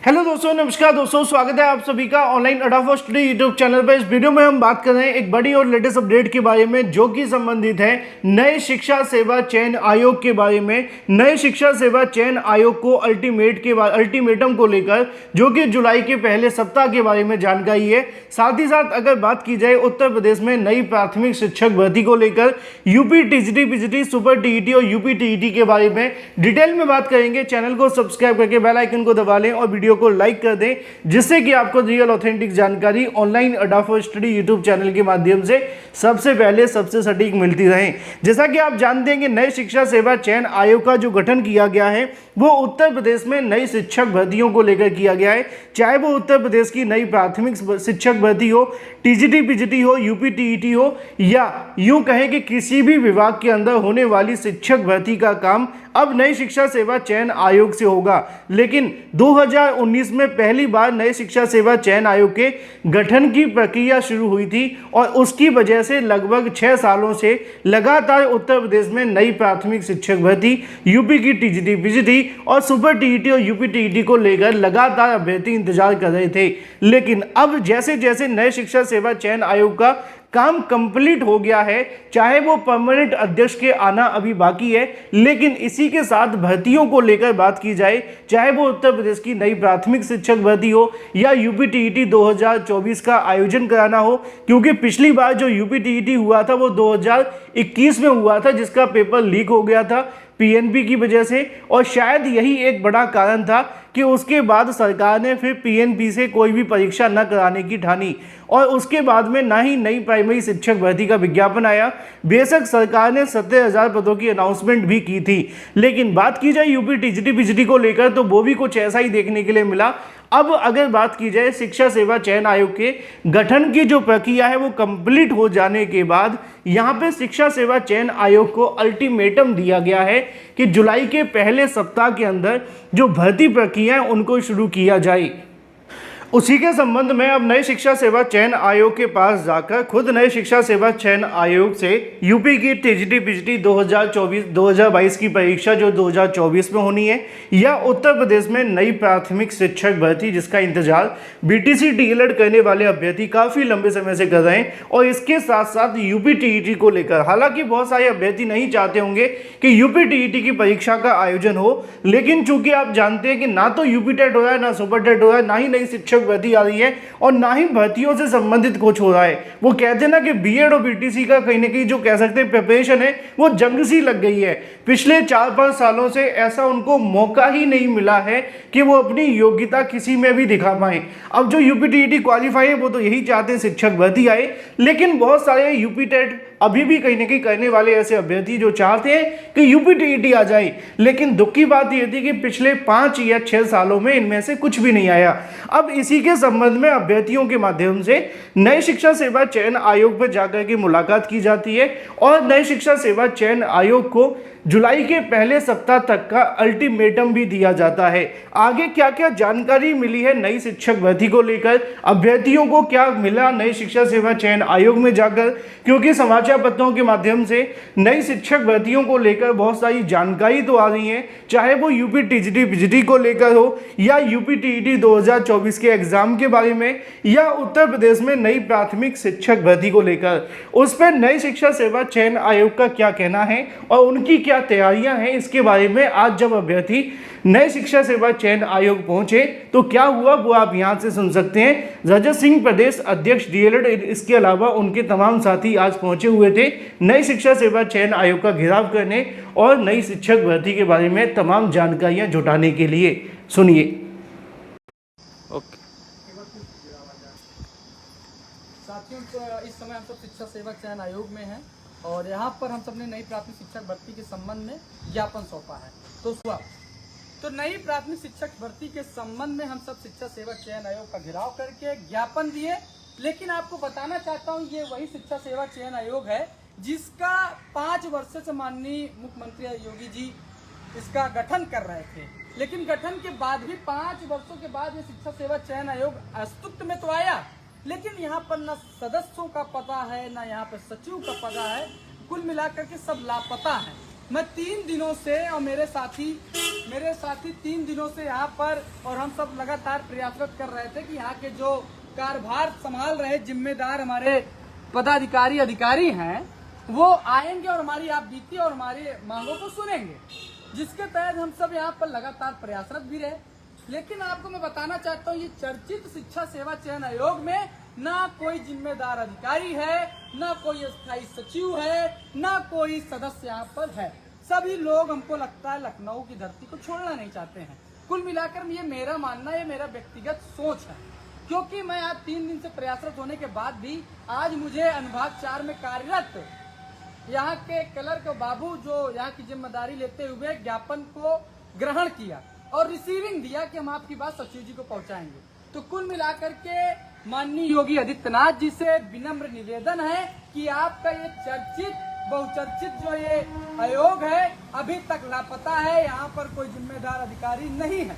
Hello दोस्तों, नमस्कार दोस्तों, स्वागत है आप सभी का ऑनलाइन अड्डा फॉर स्टडी यूट्यूब चैनल पर। इस वीडियो में हम बात कर रहे हैं एक बड़ी और लेटेस्ट अपडेट के बारे में जो कि संबंधित है नए शिक्षा सेवा चयन आयोग के बारे में। नए शिक्षा सेवा चयन आयोग को अल्टीमेटम को लेकर जो कि जुलाई के पहले सप्ताह के बारे में जानकारी है। साथ ही साथ अगर बात की जाए उत्तर प्रदेश में नई प्राथमिक शिक्षक भर्ती को लेकर UP TGT, PGT, super TET और यूपी टीईटी के बारे में डिटेल में बात करेंगे। चैनल को सब्सक्राइब करके बेल आइकन को दबा लें और वीडियो को लाइक कर दें, जिससे कि आपको रियल ऑथेंटिक जानकारी ऑनलाइन अड्डा फॉर स्टडी यूट्यूब चैनल के माध्यम से सबसे पहले सबसे सटीक मिलती रहे। जैसा कि आप जानते हैं कि नए शिक्षा सेवा चयन आयोग का जो गठन किया गया है वो उत्तर प्रदेश में नई शिक्षक भर्तियों को लेकर किया गया है। चाहे वो उत्तर प्रदेश की नई प्राथमिक शिक्षक भर्ती हो, टीजीटी, पीजीटी हो, यूपी टीईटी हो, या यूं कहें कि किसी भी विभाग के अंदर होने वाली शिक्षक भर्ती का काम अब नई शिक्षा सेवा चयन आयोग से होगा। लेकिन 2019 में पहली बार नए शिक्षा सेवा चयन आयोग के गठन की प्रक्रिया शुरू हुई थी और उसकी वजह से लगभग 6 सालों से लगातार उत्तर प्रदेश में नई प्राथमिक शिक्षक भर्ती, यूपी की टीजीटी, पीजीटी और सुपर टीईटी और यूपी टीईटी को लेकर लगातार अभ्यर्थी इंतजार कर रहे थे। लेकिन अब जैसे जैसे नए शिक्षा सेवा चयन आयोग का काम कंप्लीट हो गया है, चाहे वो परमानेंट अध्यक्ष के आना अभी बाकी है, लेकिन इसी के साथ भर्तियों को लेकर बात की जाए, चाहे वो उत्तर प्रदेश की नई प्राथमिक शिक्षक भर्ती हो या यूपी टीईटी 2024 का आयोजन कराना हो, क्योंकि पिछली बार जो यूपी टीईटी हुआ था वो 2021 में हुआ था, जिसका पेपर लीक हो गया था पीएनबी की वजह से, और शायद यही एक बड़ा कारण था कि उसके बाद सरकार ने फिर पीएनबी से कोई भी परीक्षा न कराने की ठानी और उसके बाद में ना ही नई प्राइमरी शिक्षक भर्ती का विज्ञापन आया। बेशक सरकार ने 70,000 पदों की अनाउंसमेंट भी की थी, लेकिन बात की जाए यूपी टीजीटी, पीजीटी को लेकर तो वो भी कुछ ऐसा ही देखने के लिए मिला। अब अगर बात की जाए शिक्षा सेवा चयन आयोग के गठन की जो प्रक्रिया है वो कंप्लीट हो जाने के बाद यहाँ पे शिक्षा सेवा चयन आयोग को अल्टीमेटम दिया गया है कि जुलाई के पहले सप्ताह के अंदर जो भर्ती प्रक्रिया है उनको शुरू किया जाए। उसी के संबंध में अब नई शिक्षा सेवा चयन आयोग के पास जाकर खुद नई शिक्षा सेवा चयन आयोग से यूपी की टीजीटी, पीजीटी 2022 की परीक्षा जो 2024 में होनी है, या उत्तर प्रदेश में नई प्राथमिक शिक्षक भर्ती जिसका इंतजार बीटीसी डीएलएड करने वाले अभ्यर्थी काफ़ी लंबे समय से कर रहे हैं, और इसके साथ साथ यूपी टीईटी को लेकर हालांकि बहुत सारे अभ्यर्थी नहीं चाहते होंगे कि यूपी टीईटी की परीक्षा का आयोजन हो, लेकिन चूंकि आप जानते हैं कि ना तो यूपी टेट हो रहा है, ना सुपर टेट हो रहा है, ना ही नई शिक्षक भर्ती आ रही है और ना ही भर्तियों से संबंधित कुछ हो रहा है। वो कहते हैं ना कि बीएड और बीटीसी का कहीं ना कहीं जो कह सकते हैं प्रिपरेशन है वो जंग सी लग गई है। पिछले 4-5 सालों से ऐसा उनको मौका ही नहीं मिला है कि वो अपनी योग्यता किसी में भी दिखा पाए। अब जो यूपी टीईटी क्वालिफाई है वो तो यही चाहते हैं शिक्षक भर्ती आए, लेकिन बहुत सारे यूपी टेट अभी भी कहीं ना कहीं करने वाले ऐसे अभ्यर्थी जो चाहते हैं कि यूपी टीईटी आ जाए, लेकिन दुख की बात यह थी कि पिछले 5 या 6 सालों में इनमें से कुछ भी नहीं आया। अब इसी के संबंध में अभ्यर्थियों के माध्यम से नई शिक्षा सेवा चयन आयोग पर जाकर के मुलाकात की जाती है और नई शिक्षा सेवा चयन आयोग को जुलाई के पहले सप्ताह तक का अल्टीमेटम भी दिया जाता है। आगे क्या क्या जानकारी मिली है नई शिक्षक भर्ती को लेकर, अभ्यर्थियों को क्या मिला नई शिक्षा सेवा चयन आयोग में जाकर, क्योंकि समाचार पत्रों के माध्यम से नई शिक्षक भर्तियों को लेकर बहुत सारी जानकारी तो आ रही है, चाहे वो यूपी टीजीटी, पीजीटी को लेकर हो या यूपी टीईटी 2024 के एग्जाम के बारे में, या उत्तर प्रदेश में नई प्राथमिक शिक्षक भर्ती को लेकर। उस पर नई शिक्षा सेवा चयन आयोग का क्या कहना है और उनकी क्या तैयारियां हैं, इसके बारे में आज जब अभ्यर्थी नए शिक्षा सेवा चयन आयोग पहुंचे तो क्या हुआ वो आप यहां से सुन सकते हैं। रजत सिंह प्रदेश अध्यक्ष डीएलएड, इसके अलावा उनके तमाम साथी आज पहुंचे हुए थे नई शिक्षा सेवा चयन आयोग का घेराव करने और नई शिक्षक भर्ती के बारे में तमाम जानकारियां जुटाने के लिए। सुनिए। साथियों, इस समय हम सब शिक्षा सेवा चयन आयोग में हैं और यहाँ पर हम सब ने नई प्राथमिक शिक्षक भर्ती के संबंध में ज्ञापन सौंपा है। तो नई प्राथमिक शिक्षक भर्ती के संबंध में हम सब शिक्षा सेवा चयन आयोग का घेराव करके ज्ञापन दिए, लेकिन आपको बताना चाहता हूँ ये वही शिक्षा सेवा चयन आयोग है जिसका 5 वर्ष से माननीय मुख्यमंत्री योगी जी इसका गठन कर रहे थे, लेकिन गठन के बाद भी 5 वर्षों के बाद ये शिक्षा सेवा चयन आयोग अस्तित्व में तो आया, लेकिन यहाँ पर न सदस्यों का पता है, न यहाँ पर सचिव का पता है, कुल मिलाकर के सब लापता है। मैं 3 दिनों से और मेरे साथी मेरे साथी 3 दिनों से यहाँ पर और हम सब लगातार प्रयासरत कर रहे थे कि यहाँ के जो कार्यभार संभाल रहे जिम्मेदार हमारे पदाधिकारी अधिकारी हैं वो आएंगे और हमारी आप बीती और हमारी मांगों को सुनेंगे, जिसके तहत हम सब यहाँ पर लगातार प्रयासरत भी रहे। लेकिन आपको मैं बताना चाहता हूँ, ये चर्चित शिक्षा सेवा चयन आयोग में ना कोई जिम्मेदार अधिकारी है, ना कोई स्थायी सचिव है, ना कोई सदस्य यहाँ पर है। सभी लोग हमको लगता है लखनऊ की धरती को छोड़ना नहीं चाहते हैं। कुल मिलाकर ये मेरा मानना है, मेरा व्यक्तिगत सोच है, क्योंकि मैं आज 3 दिन से प्रयासरत होने के बाद भी आज मुझे अनुभाग 4 में कार्यरत यहाँ के क्लर्क बाबू जो यहाँ की जिम्मेदारी लेते हुए ज्ञापन को ग्रहण किया और रिसीविंग दिया कि हम आपकी बात सचिव जी को पहुंचाएंगे। तो कुल मिलाकर के माननीय योगी आदित्यनाथ जी से विनम्र निवेदन है कि आपका ये चर्चित बहुचर्चित जो ये आयोग है अभी तक लापता है, यहाँ पर कोई जिम्मेदार अधिकारी नहीं है।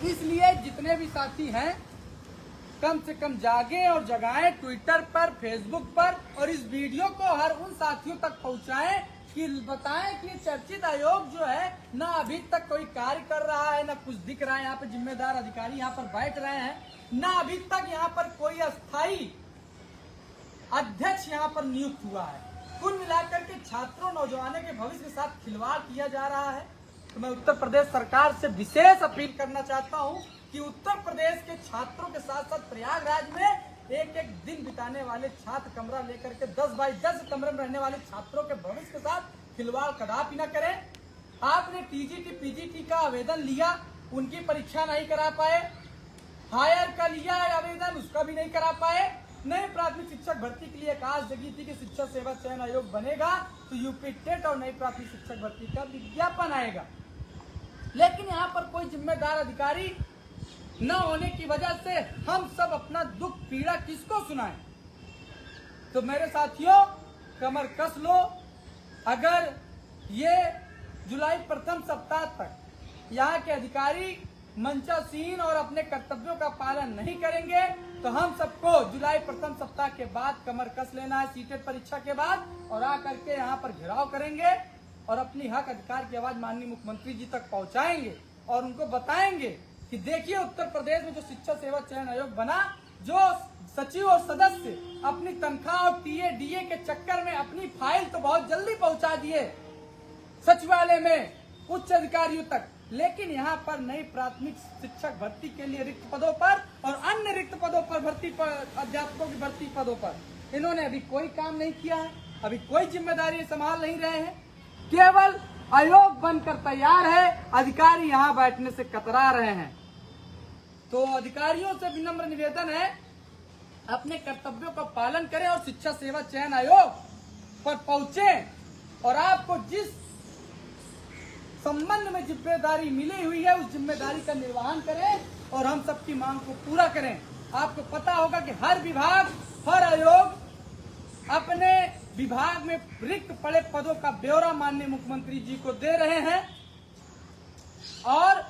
इसलिए जितने भी साथी हैं कम से कम जागे और जगाएं, ट्विटर पर, फेसबुक पर, और इस वीडियो को हर उन साथियों तक पहुंचाएं कि बताएं कि ये चर्चित आयोग जो है ना अभी तक कोई कार्य कर रहा है, ना कुछ दिख रहा है। यहाँ पर जिम्मेदार अधिकारी यहाँ पर बैठ रहे हैं, ना अभी तक यहाँ पर कोई अस्थायी अध्यक्ष यहाँ पर नियुक्त हुआ है। कुल मिलाकर के छात्रों नौजवानों के भविष्य के साथ खिलवाड़ किया जा रहा है। तो मैं उत्तर प्रदेश सरकार से विशेष अपील करना चाहता हूँ कि उत्तर प्रदेश के छात्रों के साथ साथ प्रयागराज में एक एक दिन बिताने वाले छात्र कमरा लेकर के 10 बाई 10 कमरे में रहने वाले छात्रों के भविष्य के साथ खिलवाड़ कदापि न करें। आपने टीजीटी पीजीटी का आवेदन लिया, उनकी परीक्षा नहीं करा पाए, हायर का लिया आवेदन, उसका भी नहीं करा पाए। नए प्राथमिक शिक्षक भर्ती के लिए एक आस जगी थी कि शिक्षा सेवा चयन आयोग बनेगा तो यूपी टेट और नई प्राथमिक शिक्षक भर्ती का विज्ञापन आएगा, लेकिन यहाँ पर कोई जिम्मेदार अधिकारी न होने की वजह से हम सब अपना दुख पीड़ा किसको सुनाएं। तो मेरे साथियों कमर कस लो। अगर ये जुलाई प्रथम सप्ताह तक यहाँ के अधिकारी मंचासीन और अपने कर्तव्यों का पालन नहीं करेंगे तो हम सबको जुलाई प्रथम सप्ताह के बाद कमर कस लेना है सीटेट परीक्षा के बाद, और आकर के यहाँ पर घेराव करेंगे और अपनी हक अधिकार की आवाज माननीय मुख्यमंत्री जी तक पहुंचाएंगे और उनको बताएंगे कि देखिए उत्तर प्रदेश में जो शिक्षा सेवा चयन आयोग बना, जो सचिव और सदस्य अपनी तनख्वाह और टीए डीए के चक्कर में अपनी फाइल तो बहुत जल्दी पहुंचा दिए सचिवालय में उच्च अधिकारियों तक, लेकिन यहाँ पर नई प्राथमिक शिक्षक भर्ती के लिए रिक्त पदों पर और अन्य रिक्त पदों पर भर्ती पर अध्यापकों की भर्ती पदों पर इन्होंने अभी कोई काम नहीं किया है, अभी कोई जिम्मेदारी संभाल नहीं रहे हैं। केवल आयोग बनकर तैयार है, अधिकारी यहाँ बैठने से कतरा रहे हैं। तो अधिकारियों से विनम्र निवेदन है अपने कर्तव्यों का पालन करें और शिक्षा सेवा चयन आयोग पर पहुंचे और आपको जिस संबंध में जिम्मेदारी मिली हुई है उस जिम्मेदारी का निर्वहन करें और हम सबकी मांग को पूरा करें। आपको पता होगा कि हर विभाग, हर आयोग अपने विभाग में रिक्त पड़े पदों का ब्यौरा माननीय मुख्यमंत्री जी को दे रहे हैं और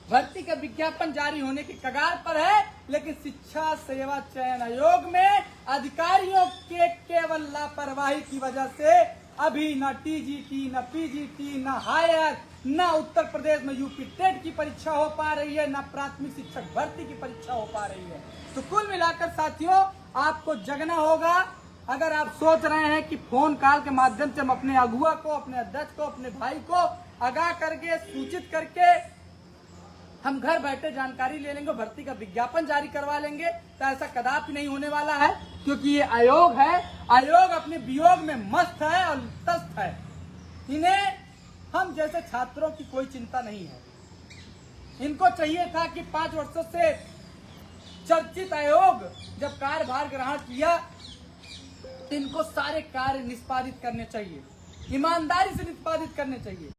भर्ती का विज्ञापन जारी होने की कगार पर है, लेकिन शिक्षा सेवा चयन आयोग में अधिकारियों के केवल लापरवाही की वजह से अभी न टीजीटी, न पीजीटी, न हायर, न उत्तर प्रदेश में यूपी टेट की परीक्षा हो पा रही है, न प्राथमिक शिक्षक भर्ती की परीक्षा हो पा रही है। तो कुल मिलाकर साथियों आपको जगना होगा। अगर आप सोच रहे हैं कि फोन कॉल के माध्यम से हम अपने अगुआ को, अपने अध्यक्ष को, अपने भाई को आगाह करके सूचित करके हम घर बैठे जानकारी ले लेंगे, भर्ती का विज्ञापन जारी करवा लेंगे, तो ऐसा कदापि नहीं होने वाला है, क्योंकि ये आयोग है, आयोग अपने वियोग में मस्त है और तस्त है। इन्हें हम जैसे छात्रों की कोई चिंता नहीं है। इनको चाहिए था कि 5 वर्षों से चर्चित आयोग जब कार्यभार ग्रहण किया तो इनको सारे कार्य निष्पादित करने चाहिए, ईमानदारी से निष्पादित करने चाहिए।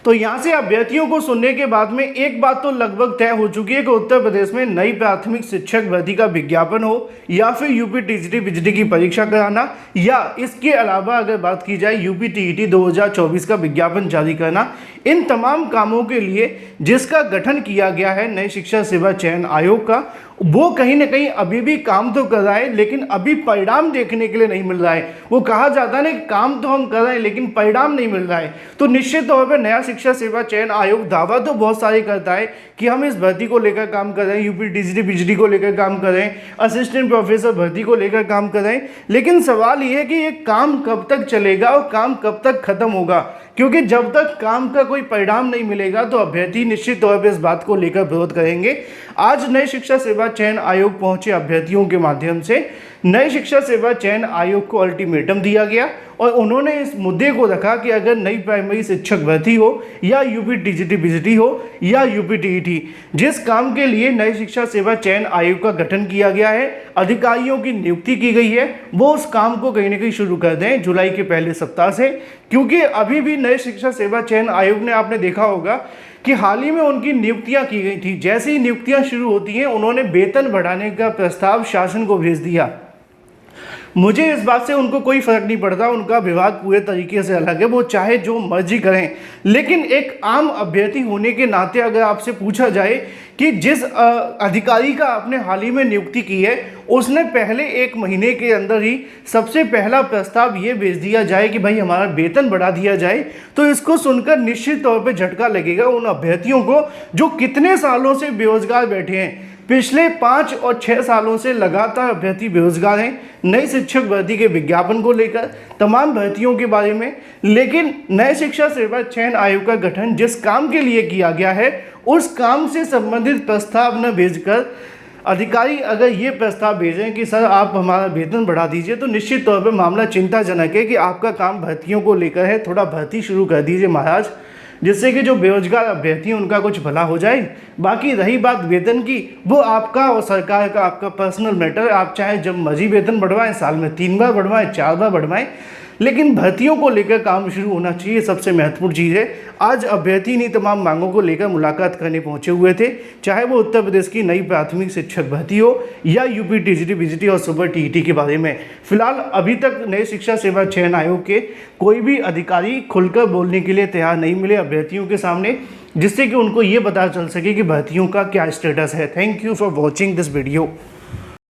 तो यहाँ से अभ्यर्थियों को सुनने के बाद में एक बात तो लगभग तय हो चुकी है कि उत्तर प्रदेश में नई प्राथमिक शिक्षक भर्ती का विज्ञापन हो या फिर यूपी टीजीटी पीजीटी की परीक्षा कराना, या इसके अलावा अगर बात की जाए यूपी टीईटी 2024 का विज्ञापन जारी करना, इन तमाम कामों के लिए जिसका गठन किया गया है नई शिक्षा सेवा चयन आयोग का, वो कहीं ना कहीं अभी भी काम तो कर रहा है, लेकिन अभी परिणाम देखने के लिए नहीं मिल रहा है। वो कहा जाता है ना कि काम तो हम कर रहे हैं लेकिन परिणाम नहीं मिल रहा है। तो निश्चित तौर पर नया शिक्षा सेवा चयन आयोग दावा तो बहुत सारे करता है कि हम इस भर्ती को लेकर काम कर रहे हैं, यूपी टीजीटी पीजीटी को लेकर काम कर रहे हैं, असिस्टेंट प्रोफेसर भर्ती को लेकर काम कर रहे हैं, लेकिन सवाल ये है कि ये काम कब तक चलेगा और काम कब तक खत्म होगा, क्योंकि जब तक काम का कोई परिणाम नहीं मिलेगा तो अभ्यर्थी निश्चित तौर पर इस बात को लेकर विरोध करेंगे। आज नए शिक्षा सेवा चयन आयोग पहुंचे अभ्यर्थियों के माध्यम से नए शिक्षा सेवा चयन आयोग को अल्टीमेटम दिया गया और उन्होंने इस मुद्दे को रखा कि अगर नई प्राइमरी शिक्षक भर्ती हो या यूपी टीजीटी पीजीटी हो या यूपी टीईटी, जिस काम के लिए नई शिक्षा सेवा चयन आयोग का गठन किया गया है, अधिकारियों की नियुक्ति की गई है, वो उस काम को कहीं ना कहीं शुरू कर दें जुलाई के पहले सप्ताह से। क्योंकि अभी भी नए शिक्षा सेवा चयन आयोग ने, आपने देखा होगा कि हाल ही में उनकी नियुक्तियां की गई थी। जैसे ही नियुक्तियां शुरू होती हैं उन्होंने वेतन बढ़ाने का प्रस्ताव शासन को भेज दिया। मुझे इस बात से उनको कोई फर्क नहीं पड़ता, उनका विभाग पूरे तरीके से अलग है, वो चाहे जो मर्जी करें। लेकिन एक आम अभ्यर्थी होने के नाते अगर आपसे पूछा जाए कि जिस अधिकारी का आपने हाल ही में नियुक्ति की है उसने पहले 1 महीने के अंदर ही सबसे पहला प्रस्ताव ये भेज दिया जाए कि भाई हमारा वेतन बढ़ा दिया जाए, तो इसको सुनकर निश्चित तौर पे झटका लगेगा उन अभ्यर्थियों को जो कितने सालों से बेरोजगार बैठे हैं। पिछले 5 और 6 सालों से लगातार अभ्यर्थी बेरोजगार हैं नई शिक्षक भर्ती के विज्ञापन को लेकर, तमाम भर्तियों के बारे में। लेकिन नए शिक्षा सेवा चयन आयोग का गठन जिस काम के लिए किया गया है उस काम से संबंधित प्रस्ताव न भेजकर अधिकारी अगर ये प्रस्ताव भेजें कि सर आप हमारा वेतन बढ़ा दीजिए, तो निश्चित तौर पर मामला चिंताजनक है कि आपका काम भर्तियों को लेकर है। थोड़ा भर्ती शुरू कर दीजिए महाराज, जिससे कि जो बेरोजगार अभ्यर्थी हैं उनका कुछ भला हो जाए। बाकी रही बात वेतन की, वो आपका और सरकार का आपका पर्सनल मैटर है। आप चाहे जब मर्जी वेतन बढ़वाएं, साल में 3 बार बढ़वाएं, 4 बार बढ़वाएं, लेकिन भर्तियों को लेकर काम शुरू होना चाहिए, सबसे महत्वपूर्ण चीज़ है। आज अभ्यर्थी ने तमाम मांगों को लेकर मुलाकात करने पहुंचे हुए थे, चाहे वो उत्तर प्रदेश की नई प्राथमिक शिक्षक भर्ती हो या यूपी टीजीटी पीजीटी और सुपर टीईटी के बारे में। फिलहाल अभी तक नए शिक्षा सेवा चयन आयोग के कोई भी अधिकारी खुलकर बोलने के लिए तैयार नहीं मिले अभ्यर्थियों के सामने, जिससे कि उनको ये पता चल सके कि भर्तियों का क्या स्टेटस है। Thank you for watching this video.